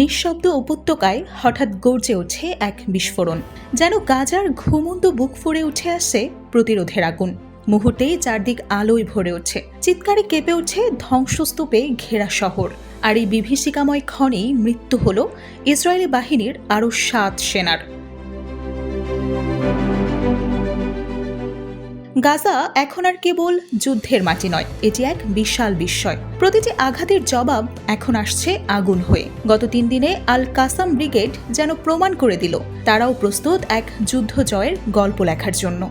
নিঃশব্দ উপত্যকায় হঠাৎ গর্জে ওঠে এক বিস্ফোরণ। যেন গাজার ঘুমন্ত বুক ফুঁড়ে উঠে আসে প্রতিরোধের আগুন। মুহূর্তেই চারদিক আলোয় ভরে ওঠে, চিৎকারে কেঁপে ওঠে ধ্বংসস্তূপে ঘেরা শহর। আর এই বিভীষিকাময় ক্ষণেই মৃত্যু হল ইসরায়েলি বাহিনীর আরও ৭ সেনার। গাজা এখন আর কেবল যুদ্ধের মাটি নয়, এটি এক বিশাল বিস্ময়। প্রতিটি আঘাতের জবাব এখন আসছে আগুন হয়ে। গত ৩ দিনে আল কাসাম ব্রিগেড যেন প্রমাণ করে দিল তারাও প্রস্তুত এক যুদ্ধ জয়ের গল্প লেখার জন্য।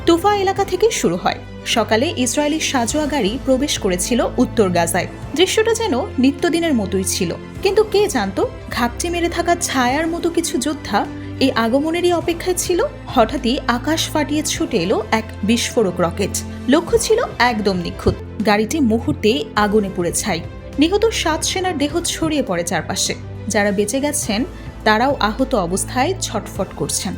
তুফা এলাকা থেকে শুরু হয়। সকালে ইসরায়েলি সাজোয়া গাড়ি প্রবেশ করেছিল উত্তর গাজায়। দৃশ্যটা যেন নিত্যদিনের মতোই ছিল, কিন্তু কে জানত ঘাপটি মেরে থাকা ছায়ার মতো কিছু যোদ্ধা এই আগমনেরই অপেক্ষায় ছিল। হঠাৎই আকাশ ফাটিয়ে ছুটে এলো এক বিস্ফোরক রকেট। লক্ষ্য ছিল একদম নিখুঁত। গাড়িটি মুহূর্তেই আগুনে পুড়ে ছাই। নিহত ৭ সেনার দেহ ছড়িয়ে পড়ে চারপাশে। যারা বেঁচে গেছেন তারাও আহত অবস্থায় ছটফট করছেন।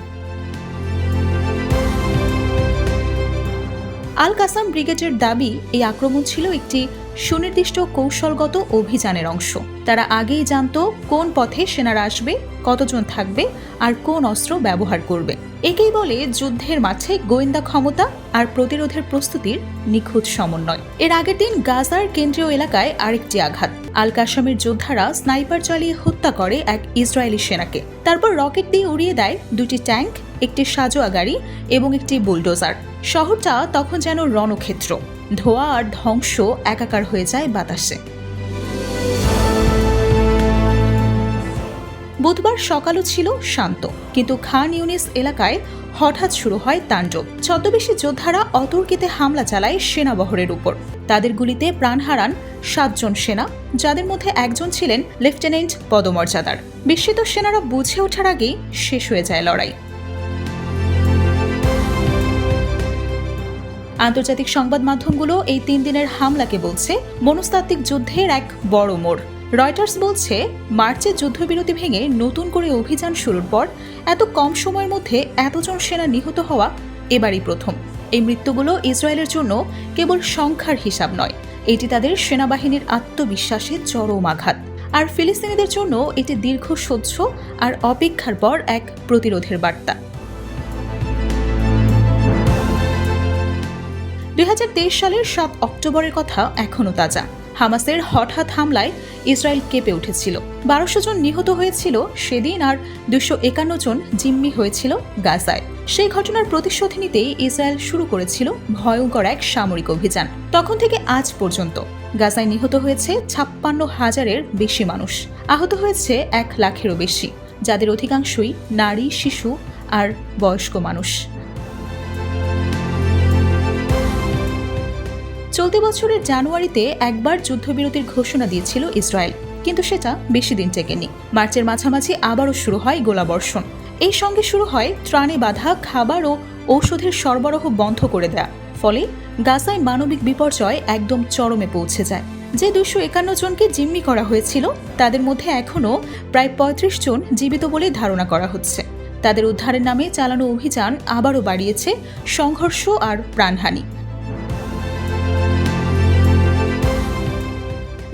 আল কাসাম ব্রিগেডের দাবি, এই আক্রমণ ছিল একটি সুনির্দিষ্ট কৌশলগত অভিযানের অংশ। তারা আগেই জানত কোন পথে সেনারা আসবে, কতজন থাকবে আর কোন অস্ত্র ব্যবহার করবে। একেই বলে যুদ্ধের মাঠে গোয়েন্দা ক্ষমতা আর প্রতিরোধের প্রস্তুতির নিখুঁত সমন্বয়। এর আগের দিন গাজার কেন্দ্রীয় এলাকায় আরেকটি আঘাত। আল কাসামের যোদ্ধারা স্নাইপার চালিয়ে হত্যা করে এক ইসরায়েলি সেনাকে। তারপর রকেট দিয়ে উড়িয়ে দেয় 2টি ট্যাঙ্ক, একটি সাজোয়া গাড়ি এবং একটি বুলডোজার। শহরটা তখন যেন রণক্ষেত্র। ধোঁয়া আর ধ্বংস একাকার হয়ে যায় বাতাসে। বুধবার সকালও ছিল শান্ত, কিন্তু খান ইউনিস এলাকায় হঠাৎ শুরু হয় তাণ্ডব। ছদ্মবেশী যোদ্ধারা অতর্কিতে হামলা চালায় সেনাবহরের উপর। তাদের গুলিতে প্রাণ হারান ৭ জন সেনা, যাদের মধ্যে একজন ছিলেন লেফটেন্যান্ট পদমর্যাদার। বিস্মিত সেনারা বুঝে ওঠার আগেই শেষ হয়ে যায় লড়াই। আন্তর্জাতিক সংবাদ মাধ্যমগুলো এই ৩ দিনের হামলাকে বলছে মনস্তাত্ত্বিক যুদ্ধের এক বড় মোড়। রয়টার্স বলছে, মার্চে যুদ্ধবিরতি ভেঙে নতুন করে অভিযান শুরুর পর এত কম সময়ের মধ্যে এতজন সেনা নিহত হওয়া এবারই প্রথম। এই মৃত্যুগুলো ইসরায়েলের জন্য কেবল সংখ্যার হিসাব নয়, এটি তাদের সেনাবাহিনীর আত্মবিশ্বাসের চরম আঘাত। আর ফিলিস্তিনিদের জন্য এটি দীর্ঘ সহ্য আর অপেক্ষার পর এক প্রতিরোধের বার্তা। ২০২৩ সালের ৭ অক্টোবরের কথা এখনও তাজা। হামাসের হঠাৎ হামলায় ইসরায়েল কেঁপে উঠেছিল। ১২০০ জন নিহত হয়েছিল সেদিন, আর ২৫১ জন জিম্মি হয়েছিল গাজায়। সেই ঘটনার প্রতিশোধ নিতেই ইসরায়েল শুরু করেছিল ভয়ঙ্কর এক সামরিক অভিযান। তখন থেকে আজ পর্যন্ত গাজায় নিহত হয়েছে ৫৬,০০০-এর বেশি মানুষ, আহত হয়েছে ১ লাখেরও বেশি, যাদের অধিকাংশই নারী, শিশু আর বয়স্ক মানুষ। চলতি বছরের জানুয়ারিতে একবার যুদ্ধবিরতির ঘোষণা দিয়েছিল ইসরায়েল, কিন্তু সেটা বেশি দিন টেকেনি। মার্চের মাঝামাঝি আবারও শুরু হয় গোলাবর্ষণ। এই সঙ্গে শুরু হয় ত্রাণে বাধা, খাবার ও ঔষধের সরবরাহ বন্ধ করে দেয়া। ফলে গাজায় মানবিক বিপর্যয় একদম চরমে পৌঁছে যায়। যে ২৫১ জনকে জিম্মি করা হয়েছিল তাদের মধ্যে এখনও প্রায় ৩৫ জন জীবিত বলে ধারণা করা হচ্ছে। তাদের উদ্ধারের নামে চালানো অভিযান আবারও বাড়িয়েছে সংঘর্ষ আর প্রাণহানি।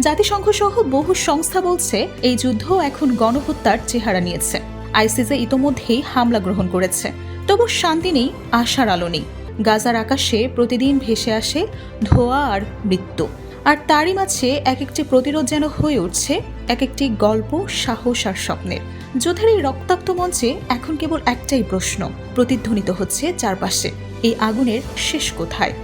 জাতিসংঘ সহ বহু সংস্থা বলছে, এই যুদ্ধ এখন গণহত্যার চেহারা নিয়েছে। আইসিজে ইতোমধ্যেই হামলা গ্রহণ করেছে, তবু শান্তি নেই, আশার আলো নেই। গাজার আকাশে প্রতিদিন ভেসে আসে ধোঁয়া আর মৃত্যু, আর তারই মাঝে এক একটি প্রতিরোধ যেন হয়ে উঠছে এক একটি গল্প, সাহস আর স্বপ্নের। যুদ্ধের এই রক্তাক্ত মঞ্চে এখন কেবল একটাই প্রশ্ন প্রতিধ্বনিত হচ্ছে চারপাশে, এই আগুনের শেষ কোথায়?